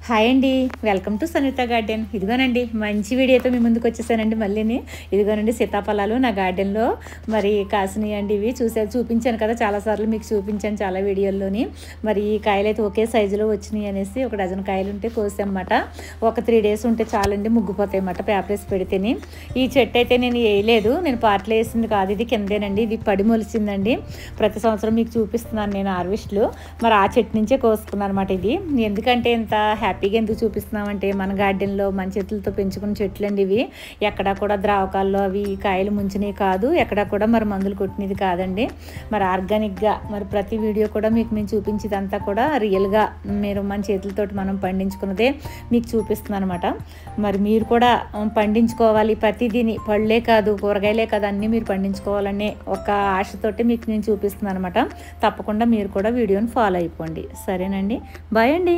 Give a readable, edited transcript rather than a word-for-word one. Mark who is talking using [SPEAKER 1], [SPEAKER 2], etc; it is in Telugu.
[SPEAKER 1] హాయ్ అండి, వెల్కమ్ టు సన్నిత గార్డెన్. ఇదిగోనండి మంచి వీడియోతో మీ ముందుకు వచ్చేసానండి. మళ్ళీని ఇదిగోనండి సీతాఫలాలు నా గార్డెన్లో మరి కాసినాయండి. ఇవి చూపించాను కదా, చాలాసార్లు మీకు చూపించాను చాలా వీడియోల్లోని. మరి ఈ కాయలు అయితే ఒకే సైజులో వచ్చినాయి అనేసి ఒక డజన్ కాయలు ఉంటే కోసామన్నమాట. ఒక 3 days ఉంటే చాలండి, ముగ్గిపోతాయి అన్నమాట పేపర్ వేసి పెడితేనే. ఈ చెట్టు అయితే నేను వేయలేదు, నేను పాటలు వేసింది కాదు, ఇది కిందేనండి. ఇది పడి మొలిచిందండి. ప్రతి సంవత్సరం మీకు చూపిస్తున్నాను నేను హార్వెస్ట్లు. మరి ఆ చెట్టు నుంచే కోసుకున్నాను అనమాట. ఇది ఎందుకంటే ఇంత హ్యాపీగా ఎందుకు చూపిస్తున్నామంటే మన గార్డెన్లో మన చేతులతో పెంచుకున్న చెట్లు అండి ఇవి. ఎక్కడా కూడా ద్రావకాల్లో అవి కాయలు ముంచినవి కాదు, ఎక్కడా కూడా మరి మందులు కొట్టినది కాదండి. మరి ఆర్గానిక్గా మరి ప్రతి వీడియో కూడా మీకు మేము చూపించేదంతా కూడా రియల్గా మీరు మన చేతులతోటి మనం పండించుకున్నదే మీకు చూపిస్తున్నాను అనమాట. మరి మీరు కూడా పండించుకోవాలి, ప్రతిదీని పళ్ళే కాదు కూరగాయలే కాదు అన్నీ మీరు పండించుకోవాలనే ఒక ఆశతోటి మీకు నేను చూపిస్తున్నాను అనమాట. తప్పకుండా మీరు కూడా వీడియోని ఫాలో అయిపోండి, సరేనండి. బాయ్ అండి.